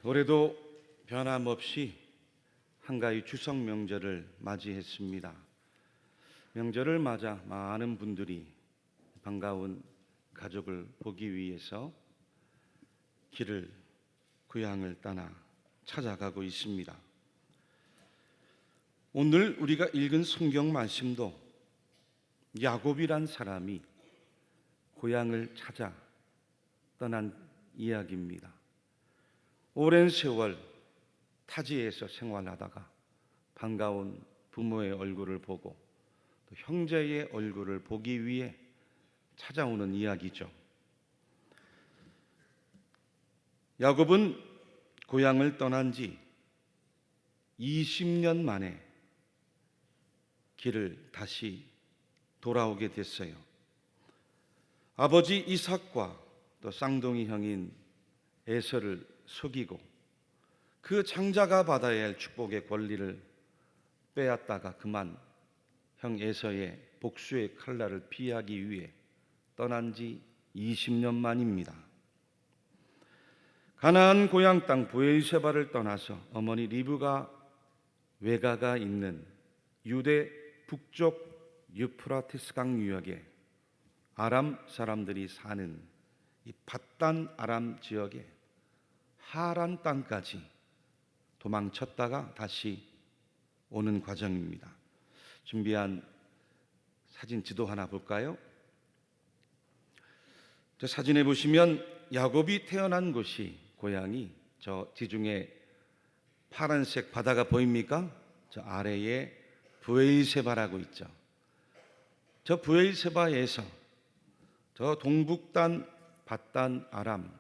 올해도 변함없이 한가위 추석 명절을 맞이했습니다. 명절을 맞아 많은 분들이 반가운 가족을 보기 위해서 길을 고향을 떠나 찾아가고 있습니다. 오늘 우리가 읽은 성경 말씀도 야곱이란 사람이 고향을 찾아 떠난 이야기입니다. 오랜 세월 타지에서 생활하다가 반가운 부모의 얼굴을 보고 또 형제의 얼굴을 보기 위해 찾아오는 이야기죠. 야곱은 고향을 떠난 지 20년 만에 길을 다시 돌아오게 됐어요. 아버지 이삭과 또 쌍둥이 형인 에서를 속이고 그 장자가 받아야 할 축복의 권리를 빼앗다가 그만 형 에서의 복수의 칼날을 피하기 위해 떠난 지 20년 만입니다. 가나안 고향 땅 브에르세바를 떠나서 어머니 리브가 외가가 있는 유대 북쪽 유프라테스 강 유역에 아람 사람들이 사는 이 밧단 아람 지역에 하란 땅까지 도망쳤다가 다시 오는 과정입니다. 준비한 사진 지도 하나 볼까요? 저 사진에 보시면 야곱이 태어난 곳이 고향이 저 지중해 파란색 바다가 보입니까? 저 아래에 브에르세바라고 있죠. 저 브에르세바에서 저 동북단 밧단 아람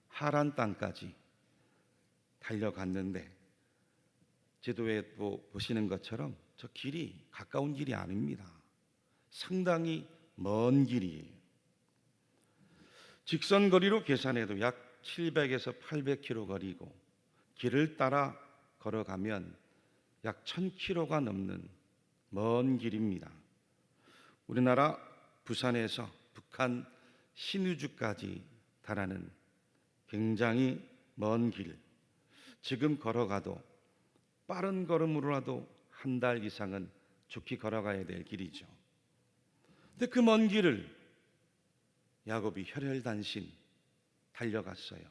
하란 땅까지 달려갔는데 지도에 보시는 것처럼 저 길이 가까운 길이 아닙니다. 상당히 먼 길이에요. 직선 거리로 계산해도 약 700에서 800km 거리고 길을 따라 걸어가면 약 1000km가 넘는 먼 길입니다. 우리나라 부산에서 북한 신의주까지 달하는 굉장히 먼 길. 지금 걸어가도 빠른 걸음으로라도 한 달 이상은 좋게 걸어가야 될 길이죠. 근데 그 먼 길을 야곱이 혈혈단신 달려갔어요.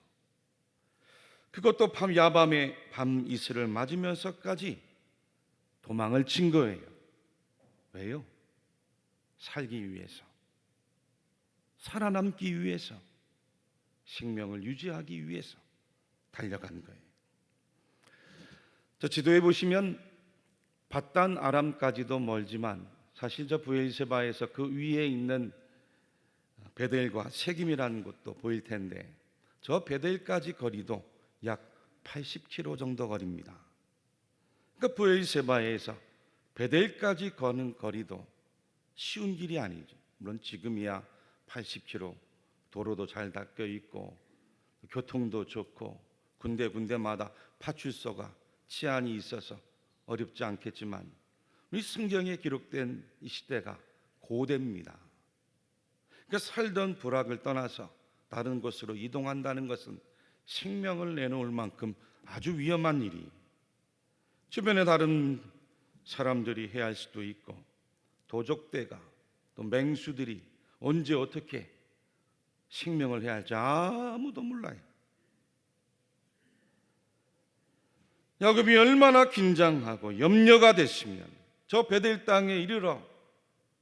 그것도 야밤에 밤 이슬을 맞으면서까지 도망을 친 거예요. 왜요? 살기 위해서, 살아남기 위해서, 생명을 유지하기 위해서 달려간 거예요. 저 지도에 보시면 밧단 아람까지도 멀지만 사실 저 브에르세바에서 그 위에 있는 베델과 세김이라는 곳도 보일 텐데 저 베델까지 거리도 약 80km 정도 거리입니다. 그러니까 브에르세바에서 베델까지 거는 거리도 쉬운 길이 아니죠. 물론 지금이야 80km 도로도 잘 닦여 있고 교통도 좋고 군데군데마다 파출소가 치안이 있어서 어렵지 않겠지만 우리 성경에 기록된 이 시대가 고대입니다. 그러니까 살던 부락을 떠나서 다른 곳으로 이동한다는 것은 생명을 내놓을 만큼 아주 위험한 일이 주변에 다른 사람들이 해야 할 수도 있고 도적대가 또 맹수들이 언제 어떻게 생명을 해야 할지 아무도 몰라요. 야곱이 얼마나 긴장하고 염려가 됐으면 저 베델 땅에 이르러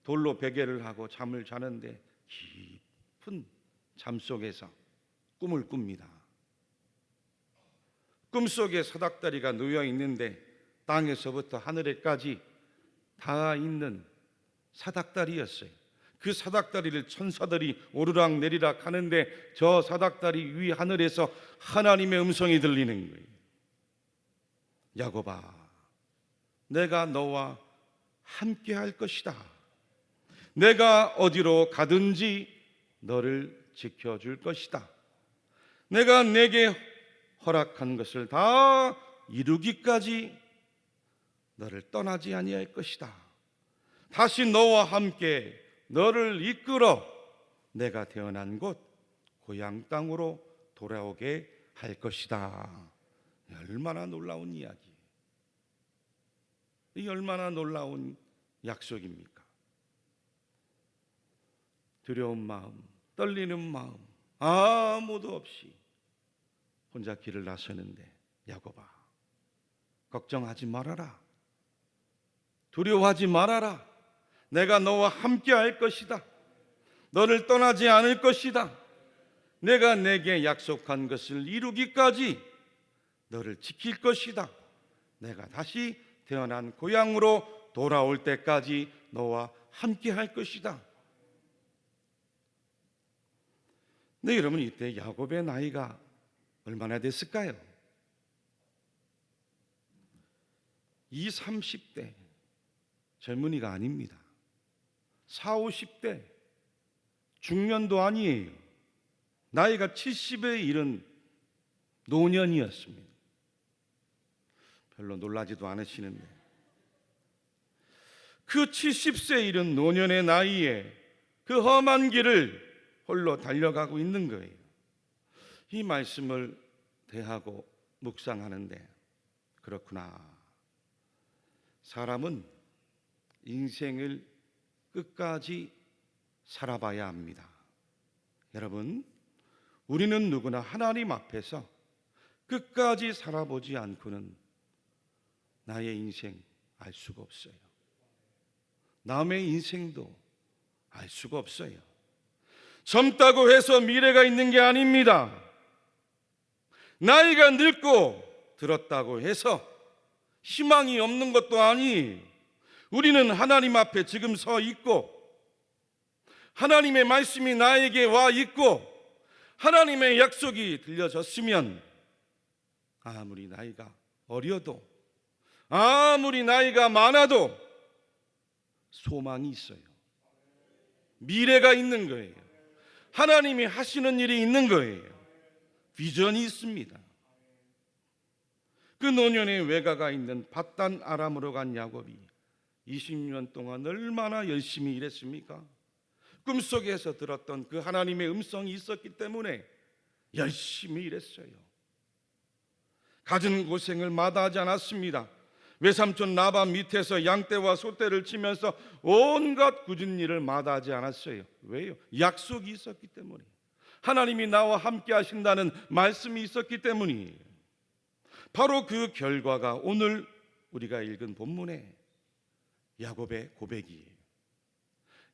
돌로 베개를 하고 잠을 자는데 깊은 잠 속에서 꿈을 꿉니다. 꿈속에 사닥다리가 놓여 있는데 땅에서부터 하늘에까지 닿아 있는 사닥다리였어요. 그 사닥다리를 천사들이 오르락 내리락 하는데 저 사닥다리 위 하늘에서 하나님의 음성이 들리는 거예요. 야곱아, 내가 너와 함께 할 것이다. 내가 어디로 가든지 너를 지켜줄 것이다. 내가 내게 허락한 것을 다 이루기까지 너를 떠나지 아니할 것이다. 다시 너와 함께 너를 이끌어 내가 태어난 곳 고향 땅으로 돌아오게 할 것이다. 얼마나 놀라운 이야기예요. 이 얼마나 놀라운 약속입니까? 두려운 마음, 떨리는 마음 아무도 없이 혼자 길을 나서는데, 야곱아, 걱정하지 말아라. 두려워하지 말아라. 내가 너와 함께 할 것이다. 너를 떠나지 않을 것이다. 내가 내게 약속한 것을 이루기까지 너를 지킬 것이다. 내가 다시 태어난 고향으로 돌아올 때까지 너와 함께 할 것이다. 네, 여러분, 이때 야곱의 나이가 얼마나 됐을까요? 20, 30대 젊은이가 아닙니다. 40, 50대 중년도 아니에요. 나이가 70에 이른 노년이었습니다. 별로 놀라지도 않으시는데, 그 70세 이른 노년의 나이에 그 험한 길을 홀로 달려가고 있는 거예요. 이 말씀을 대하고 묵상하는데, 그렇구나, 사람은 인생을 끝까지 살아봐야 합니다. 여러분, 우리는 누구나 하나님 앞에서 끝까지 살아보지 않고는 나의 인생 알 수가 없어요. 남의 인생도 알 수가 없어요. 젊다고 해서 미래가 있는 게 아닙니다. 나이가 늙고 들었다고 해서 희망이 없는 것도 아니에요. 우리는 하나님 앞에 지금 서 있고, 하나님의 말씀이 나에게 와 있고, 하나님의 약속이 들려졌으면 아무리 나이가 어려도, 아무리 나이가 많아도 소망이 있어요. 미래가 있는 거예요. 하나님이 하시는 일이 있는 거예요. 비전이 있습니다. 그 노년의 외가가 있는 밧단 아람으로 간 야곱이 20년 동안 얼마나 열심히 일했습니까? 꿈속에서 들었던 그 하나님의 음성이 있었기 때문에 열심히 일했어요. 갖은 고생을 마다하지 않았습니다. 외삼촌 라반 밑에서 양떼와 소떼를 치면서 온갖 굳은 일을 마다하지 않았어요. 왜요? 약속이 있었기 때문에, 하나님이 나와 함께 하신다는 말씀이 있었기 때문이에요. 바로 그 결과가 오늘 우리가 읽은 본문의 야곱의 고백이에요.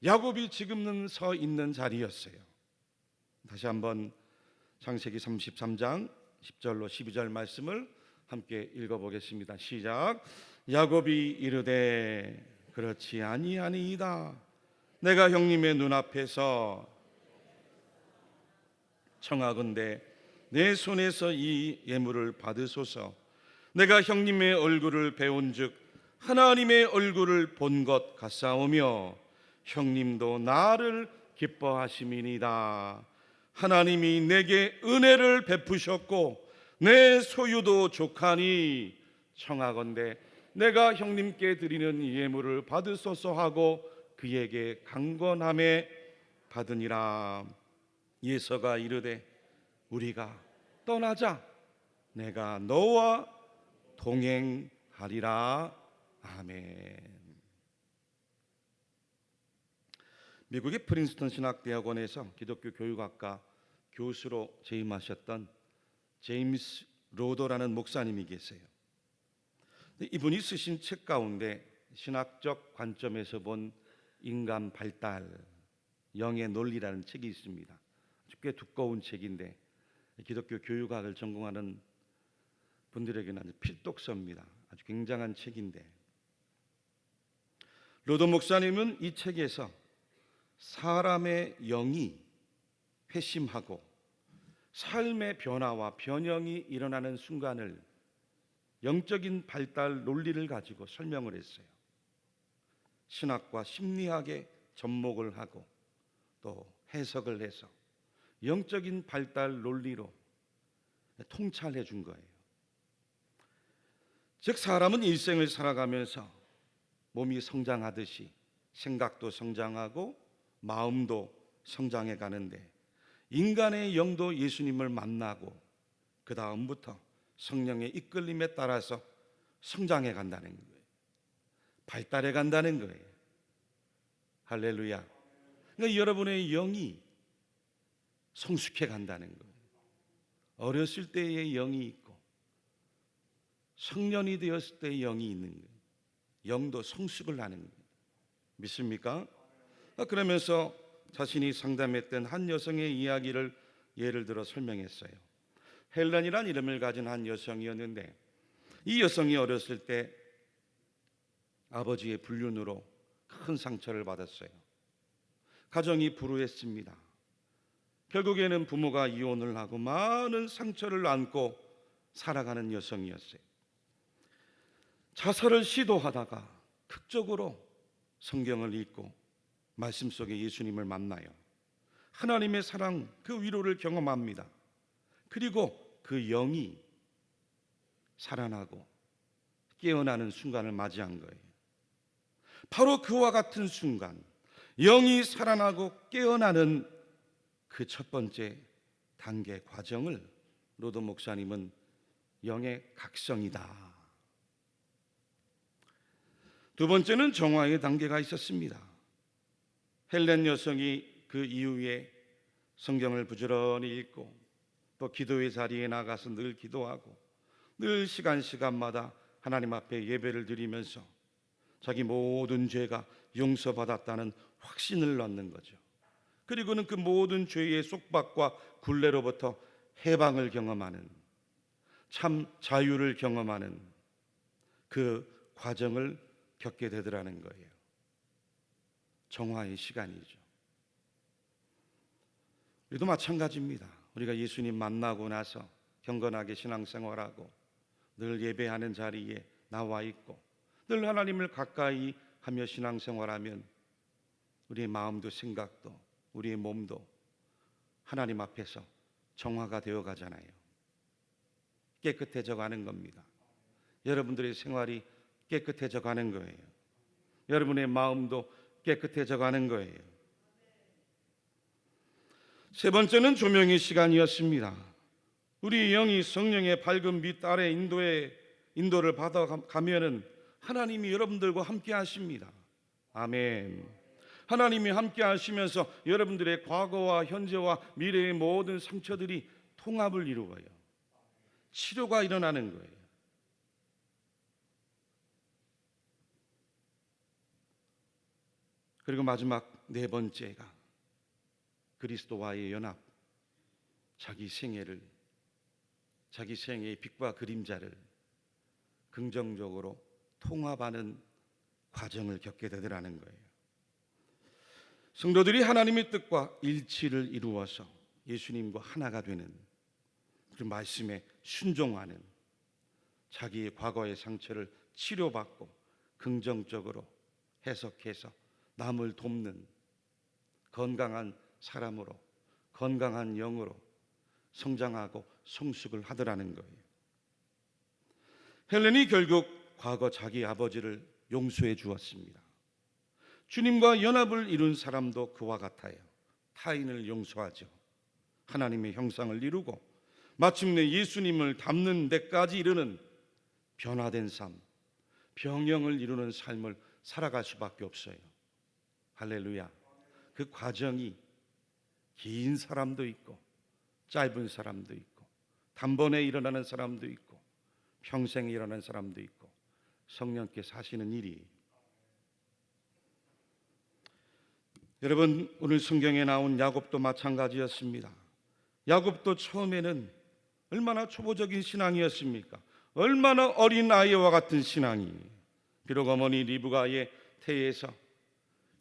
야곱이 지금은 서 있는 자리였어요. 다시 한번 창세기 33장 10절로 12절 말씀을 함께 읽어보겠습니다. 시작. 야곱이 이르되 그렇지 아니하니이다. 내가 형님의 눈앞에서 청하건대 내 손에서 이 예물을 받으소서. 내가 형님의 얼굴을 배운즉 하나님의 얼굴을 본 것 같사오며 형님도 나를 기뻐하심이니이다. 하나님이 내게 은혜를 베푸셨고 내 소유도 족하니 청하건대 내가 형님께 드리는 예물을 받으소서 하고 그에게 강건함에 받으니라. 예서가 이르되 우리가 떠나자. 내가 너와 동행하리라. 아멘. 미국의 프린스턴 신학대학원에서 기독교 교육학과 교수로 재임하셨던 제임스 로더라는 목사님이 계세요. 이분이 쓰신 책 가운데 신학적 관점에서 본 인간 발달, 영의 논리라는 책이 있습니다. 아주 꽤 두꺼운 책인데 기독교 교육학을 전공하는 분들에게는 아주 필독서입니다. 아주 굉장한 책인데, 로더 목사님은 이 책에서 사람의 영이 회심하고 삶의 변화와 변형이 일어나는 순간을 영적인 발달 논리를 가지고 설명을 했어요. 신학과 심리학에 접목을 하고 또 해석을 해서 영적인 발달 논리로 통찰해 준 거예요. 즉 사람은 일생을 살아가면서 몸이 성장하듯이 생각도 성장하고 마음도 성장해 가는데, 인간의 영도 예수님을 만나고 그 다음부터 성령의 이끌림에 따라서 성장해 간다는 거예요. 발달해 간다는 거예요. 할렐루야. 그러니까 여러분의 영이 성숙해 간다는 거예요. 어렸을 때의 영이 있고 성년이 되었을 때의 영이 있는 거예요. 영도 성숙을 하는 거예요. 믿습니까? 그러면서 자신이 상담했던 한 여성의 이야기를 예를 들어 설명했어요. 헬렌이란 이름을 가진 한 여성이었는데, 이 여성이 어렸을 때 아버지의 불륜으로 큰 상처를 받았어요. 가정이 불우했습니다. 결국에는 부모가 이혼을 하고 많은 상처를 안고 살아가는 여성이었어요. 자살을 시도하다가 극적으로 성경을 읽고 말씀 속에 예수님을 만나요. 하나님의 사랑, 그 위로를 경험합니다. 그리고 그 영이 살아나고 깨어나는 순간을 맞이한 거예요. 바로 그와 같은 순간, 영이 살아나고 깨어나는 그 첫 번째 단계 과정을 로도 목사님은 영의 각성이다. 두 번째는 정화의 단계가 있었습니다. 헬렌 여성이 그 이후에 성경을 부지런히 읽고 또 기도의 자리에 나가서 늘 기도하고 늘 시간마다 하나님 앞에 예배를 드리면서 자기 모든 죄가 용서받았다는 확신을 얻는 거죠. 그리고는 그 모든 죄의 속박과 굴레로부터 해방을 경험하는, 참 자유를 경험하는 그 과정을 겪게 되더라는 거예요. 정화의 시간이죠. 우리도 마찬가지입니다. 우리가 예수님 만나고 나서 경건하게 신앙생활하고 늘 예배하는 자리에 나와 있고 늘 하나님을 가까이 하며 신앙생활하면 우리의 마음도 생각도 우리의 몸도 하나님 앞에서 정화가 되어 가잖아요. 깨끗해져 가는 겁니다. 여러분들의 생활이 깨끗해져 가는 거예요. 여러분의 마음도 깨끗해져 가는 거예요. 세 번째는 조명의 시간이었습니다. 우리 영이 성령의 밝은 빛 아래 인도를 받아가면은 하나님이 여러분들과 함께 하십니다. 아멘. 하나님이 함께 하시면서 여러분들의 과거와 현재와 미래의 모든 상처들이 통합을 이루어요. 치료가 일어나는 거예요. 그리고 마지막 네 번째가 그리스도와의 연합, 자기 생애의 빛과 그림자를 긍정적으로 통합하는 과정을 겪게 되더라는 거예요. 성도들이 하나님의 뜻과 일치를 이루어서 예수님과 하나가 되는 그 말씀에 순종하는, 자기의 과거의 상처를 치료받고 긍정적으로 해석해서 남을 돕는 건강한 사람으로, 건강한 영으로 성장하고 성숙을 하더라는 거예요. 헬렌이 결국 과거 자기 아버지를 용서해 주었습니다. 주님과 연합을 이룬 사람도 그와 같아요. 타인을 용서하죠. 하나님의 형상을 이루고 마침내 예수님을 닮는 데까지 이르는 변화된 삶, 병영을 이루는 삶을 살아갈 수밖에 없어요. 할렐루야. 그 과정이 긴 사람도 있고 짧은 사람도 있고 단번에 일어나는 사람도 있고 평생 일어나는 사람도 있고 성령께서 하시는 일이, 여러분 오늘 성경에 나온 야곱도 마찬가지였습니다. 야곱도 처음에는 얼마나 초보적인 신앙이었습니까? 얼마나 어린 아이와 같은 신앙이. 비록 어머니 리브가의 태에서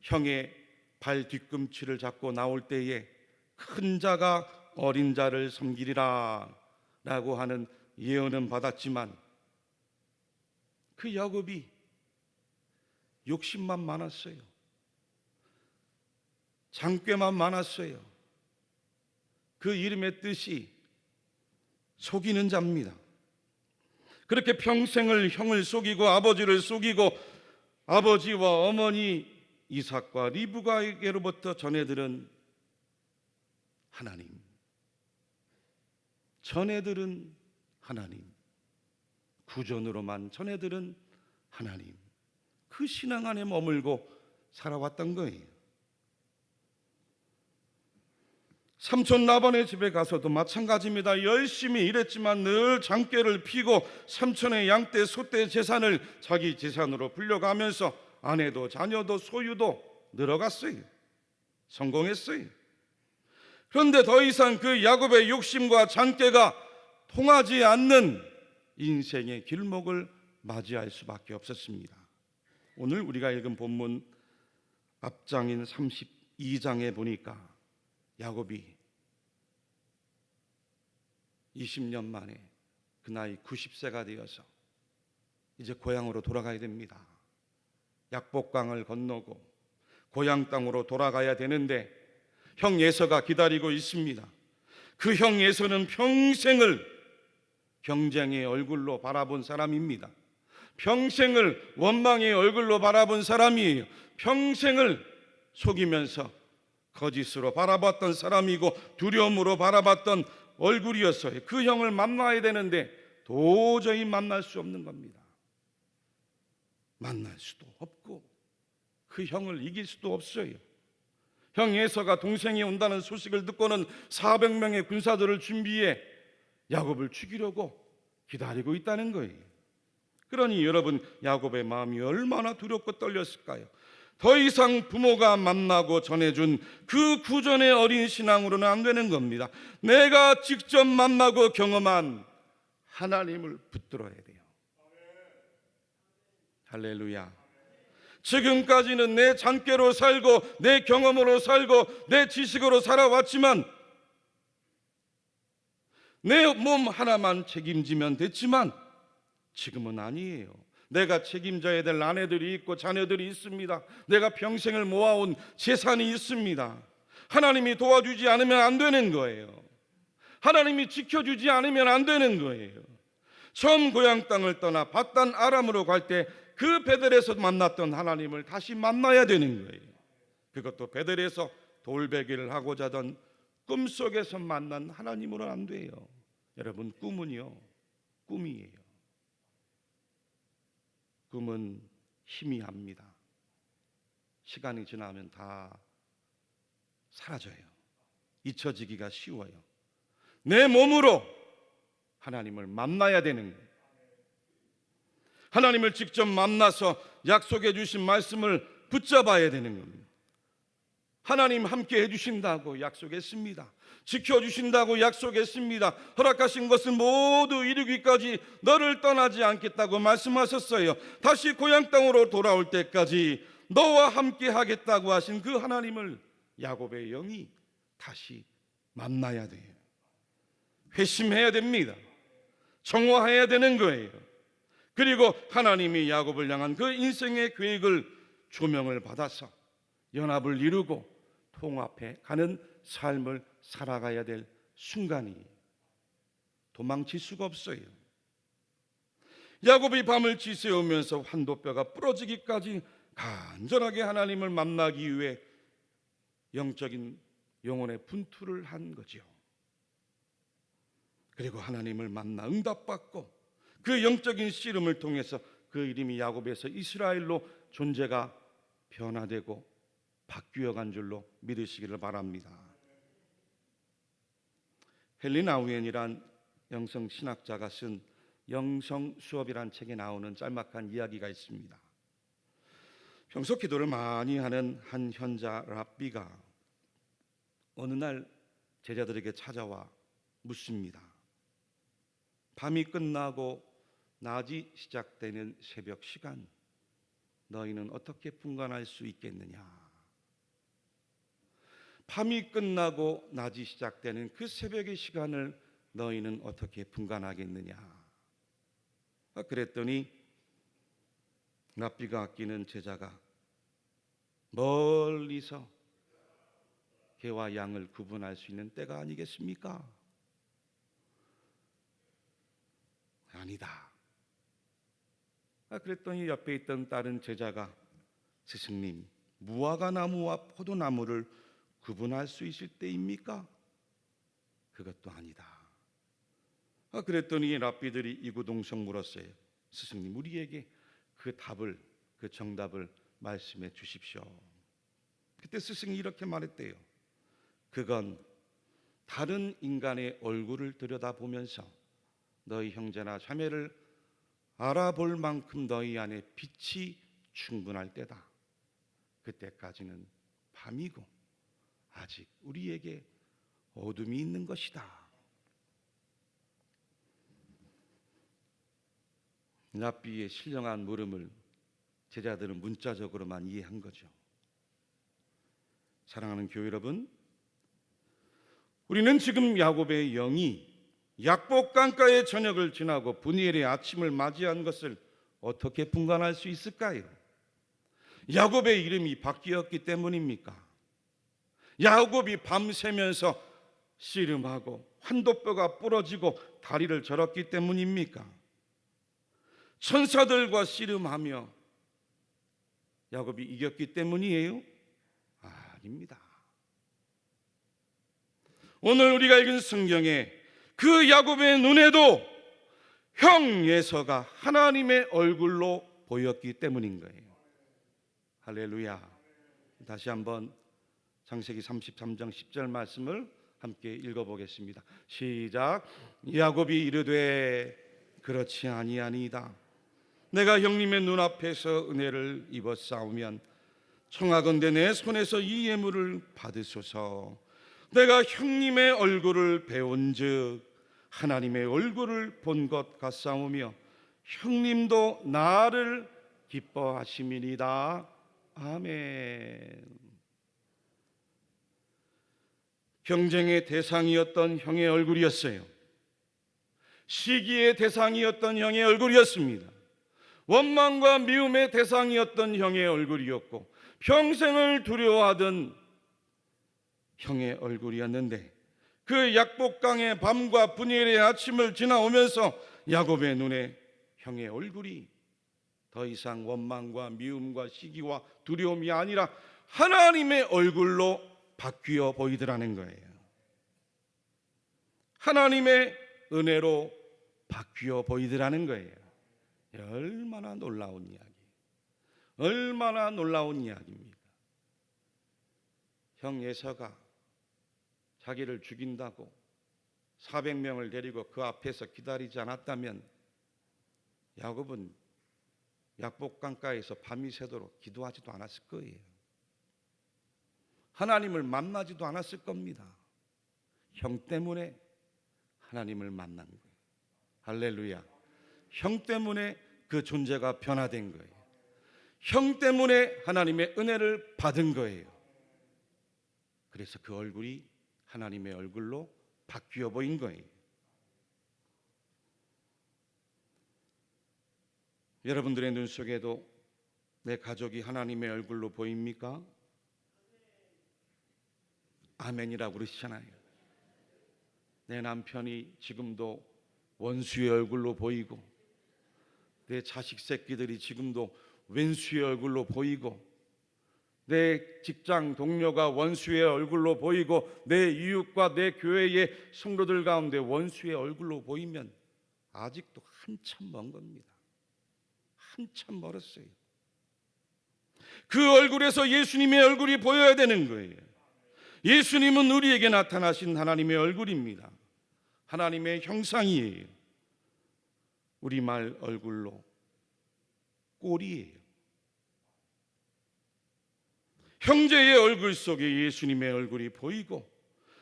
형의 발 뒤꿈치를 잡고 나올 때에 큰 자가 어린 자를 섬기리라 라고 하는 예언은 받았지만 그 야곱이 욕심만 많았어요. 장꾀만 많았어요. 그 이름의 뜻이 속이는 자입니다. 그렇게 평생을 형을 속이고 아버지를 속이고 아버지와 어머니 이삭과 리브가에게로부터 전해들은 하나님, 전해들은 하나님, 구전으로만 전해들은 하나님, 그 신앙 안에 머물고 살아왔던 거예요. 삼촌 라반의 집에 가서도 마찬가지입니다. 열심히 일했지만 늘 장깨를 피고 삼촌의 양떼 소떼 재산을 자기 재산으로 불려가면서 아내도 자녀도 소유도 늘어갔어요. 성공했어요. 그런데 더 이상 그 야곱의 욕심과 장깨가 통하지 않는 인생의 길목을 맞이할 수밖에 없었습니다. 오늘 우리가 읽은 본문 앞장인 32장에 보니까 야곱이 20년 만에 그 나이 90세가 되어서 이제 고향으로 돌아가야 됩니다. 약복강을 건너고 고향 땅으로 돌아가야 되는데 형 에서가 기다리고 있습니다. 그 형 에서는 평생을 경쟁의 얼굴로 바라본 사람입니다. 평생을 원망의 얼굴로 바라본 사람이에요. 평생을 속이면서 거짓으로 바라봤던 사람이고 두려움으로 바라봤던 얼굴이었어요. 그 형을 만나야 되는데 도저히 만날 수 없는 겁니다. 만날 수도 없고 그 형을 이길 수도 없어요. 형 에서가 동생이 온다는 소식을 듣고는 400명의 군사들을 준비해 야곱을 죽이려고 기다리고 있다는 거예요. 그러니 여러분, 야곱의 마음이 얼마나 두렵고 떨렸을까요? 더 이상 부모가 만나고 전해준 그 구전의 어린 신앙으로는 안 되는 겁니다. 내가 직접 만나고 경험한 하나님을 붙들어야 돼요. 할렐루야. 지금까지는 내 잔꾀로 살고 내 경험으로 살고 내 지식으로 살아왔지만 내 몸 하나만 책임지면 됐지만 지금은 아니에요. 내가 책임져야 될 아내들이 있고 자녀들이 있습니다. 내가 평생을 모아온 재산이 있습니다. 하나님이 도와주지 않으면 안 되는 거예요. 하나님이 지켜주지 않으면 안 되는 거예요. 처음 고향 땅을 떠나 밧단 아람으로 갈 때 그 베델에서 만났던 하나님을 다시 만나야 되는 거예요. 그것도 베델에서 돌베개를 하고 자던 꿈속에서 만난 하나님으로는 안 돼요. 여러분, 꿈은요, 꿈이에요. 꿈은 희미합니다. 시간이 지나면 다 사라져요. 잊혀지기가 쉬워요. 내 몸으로 하나님을 만나야 되는 거예요. 하나님을 직접 만나서 약속해 주신 말씀을 붙잡아야 되는 겁니다. 하나님 함께 해주신다고 약속했습니다. 지켜주신다고 약속했습니다. 허락하신 것을 모두 이루기까지 너를 떠나지 않겠다고 말씀하셨어요. 다시 고향 땅으로 돌아올 때까지 너와 함께 하겠다고 하신 그 하나님을 야곱의 영이 다시 만나야 돼요. 회심해야 됩니다. 정화해야 되는 거예요. 그리고 하나님이 야곱을 향한 그 인생의 계획을 조명을 받아서 연합을 이루고 통합해 가는 삶을 살아가야 될 순간이 도망칠 수가 없어요. 야곱이 밤을 지새우면서 환도뼈가 부러지기까지 간절하게 하나님을 만나기 위해 영적인 영혼의 분투를 한 거죠. 그리고 하나님을 만나 응답받고 그 영적인 씨름을 통해서 그 이름이 야곱에서 이스라엘로 존재가 변화되고 바뀌어간 줄로 믿으시기를 바랍니다. 헨리 나우엔이란 영성 신학자가 쓴 영성 수업이란 책에 나오는 짤막한 이야기가 있습니다. 평소 기도를 많이 하는 한 현자 랍비가 어느 날 제자들에게 찾아와 묻습니다. 밤이 끝나고 낮이 시작되는 새벽 시간, 너희는 어떻게 분간할 수 있겠느냐? 밤이 끝나고 낮이 시작되는 그 새벽의 시간을 너희는 어떻게 분간하겠느냐? 그랬더니 랍비가 아끼는 제자가 멀리서 개와 양을 구분할 수 있는 때가 아니겠습니까? 아니다. 그랬더니 옆에 있던 다른 제자가 스승님, 무화과 나무와 포도나무를 구분할 수 있을 때입니까? 그것도 아니다. 그랬더니 랍비들이 이구동성 물었어요. 스승님, 우리에게 그 답을, 그 정답을 말씀해 주십시오. 그때 스승이 이렇게 말했대요. 그건 다른 인간의 얼굴을 들여다보면서 너희 형제나 자매를 알아볼 만큼 너희 안에 빛이 충분할 때다. 그때까지는 밤이고 아직 우리에게 어둠이 있는 것이다. 랍비의 신령한 물음을 제자들은 문자적으로만 이해한 거죠. 사랑하는 교회 여러분, 우리는 지금 야곱의 영이 약복강가의 저녁을 지나고 분이엘의 아침을 맞이한 것을 어떻게 분간할 수 있을까요? 야곱의 이름이 바뀌었기 때문입니까? 야곱이 밤새면서 씨름하고 환도뼈가 부러지고 다리를 절었기 때문입니까? 천사들과 씨름하며 야곱이 이겼기 때문이에요? 아닙니다. 오늘 우리가 읽은 성경에 그 야곱의 눈에도 형 에서가 하나님의 얼굴로 보였기 때문인 거예요. 할렐루야. 다시 한번 창세기 33장 10절 말씀을 함께 읽어보겠습니다. 시작. 야곱이 이르되 그렇지 아니하니이다. 내가 형님의 눈앞에서 은혜를 입었사오면 청하건대 내 손에서 이 예물을 받으소서. 내가 형님의 얼굴을 배운즉 하나님의 얼굴을 본 것 같사오며 형님도 나를 기뻐하심이니이다. 아멘. 경쟁의 대상이었던 형의 얼굴이었어요. 시기의 대상이었던 형의 얼굴이었습니다. 원망과 미움의 대상이었던 형의 얼굴이었고 평생을 두려워하던 형의 얼굴이었는데 그 약복강의 밤과 분이엘의 아침을 지나오면서 야곱의 눈에 형의 얼굴이 더 이상 원망과 미움과 시기와 두려움이 아니라 하나님의 얼굴로 바뀌어 보이더라는 거예요. 하나님의 은혜로 바뀌어 보이더라는 거예요. 얼마나 놀라운 이야기, 얼마나 놀라운 이야기입니까? 형 에서가 자기를 죽인다고 400명을 데리고 그 앞에서 기다리지 않았다면 야곱은 약복강가에서 밤이 새도록 기도하지도 않았을 거예요. 하나님을 만나지도 않았을 겁니다. 형 때문에 하나님을 만난 거예요. 할렐루야. 형 때문에 그 존재가 변화된 거예요. 형 때문에 하나님의 은혜를 받은 거예요. 그래서 그 얼굴이 하나님의 얼굴로 바뀌어 보인 거예요. 여러분들의 눈 속에도 내 가족이 하나님의 얼굴로 보입니까? 아멘이라고 그러시잖아요. 내 남편이 지금도 원수의 얼굴로 보이고 내 자식 새끼들이 지금도 왼수의 얼굴로 보이고 내 직장 동료가 원수의 얼굴로 보이고 내 이웃과 내 교회의 성도들 가운데 원수의 얼굴로 보이면 아직도 한참 먼 겁니다. 한참 멀었어요. 그 얼굴에서 예수님의 얼굴이 보여야 되는 거예요. 예수님은 우리에게 나타나신 하나님의 얼굴입니다. 하나님의 형상이에요. 우리말 얼굴로 꼴이에요. 형제의 얼굴 속에 예수님의 얼굴이 보이고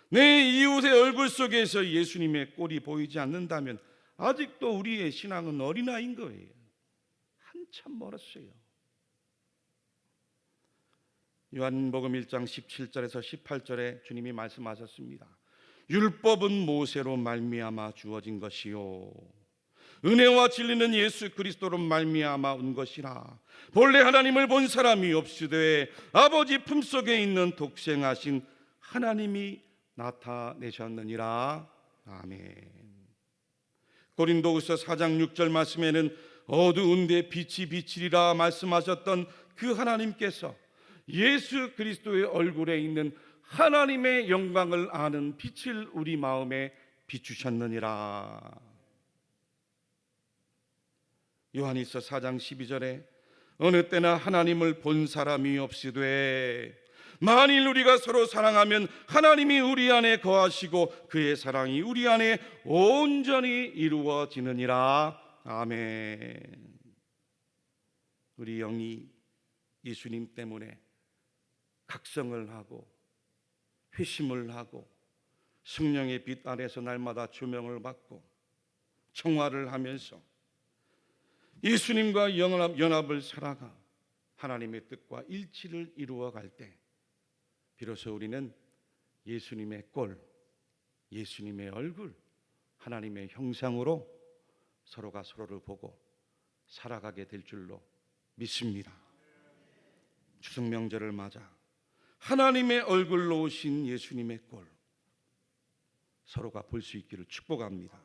내 이웃의 얼굴 속에서 예수님의 꼴이 보이지 않는다면 아직도 우리의 신앙은 어린아이인 거예요. 한참 멀었어요. 요한복음 1장 17절에서 18절에 주님이 말씀하셨습니다. 율법은 모세로 말미암아 주어진 것이요 은혜와 진리는 예수 그리스도로 말미암아 온 것이라. 본래 하나님을 본 사람이 없으되 아버지 품속에 있는 독생하신 하나님이 나타내셨느니라. 아멘. 고린도후서 4장 6절 말씀에는 어두운 데 빛이 비치리라 말씀하셨던 그 하나님께서 예수 그리스도의 얼굴에 있는 하나님의 영광을 아는 빛을 우리 마음에 비추셨느니라. 요한일서 4장 12절에 어느 때나 하나님을 본 사람이 없으되 만일 우리가 서로 사랑하면 하나님이 우리 안에 거하시고 그의 사랑이 우리 안에 온전히 이루어지느니라. 아멘. 우리 영이 예수님 때문에 각성을 하고 회심을 하고 성령의 빛 아래서 날마다 조명을 받고 청화를 하면서 예수님과 연합을 살아가 하나님의 뜻과 일치를 이루어갈 때 비로소 우리는 예수님의 꼴, 예수님의 얼굴, 하나님의 형상으로 서로가 서로를 보고 살아가게 될 줄로 믿습니다. 추석 명절을 맞아 하나님의 얼굴로 오신 예수님의 꼴 서로가 볼 수 있기를 축복합니다.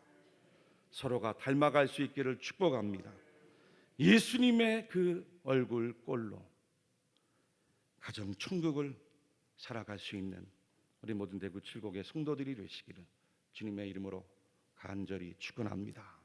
서로가 닮아갈 수 있기를 축복합니다. 예수님의 그 얼굴 꼴로 가정 천국을 살아갈 수 있는 우리 모든 대구 칠곡의 성도들이 되시기를 주님의 이름으로 간절히 축원합니다.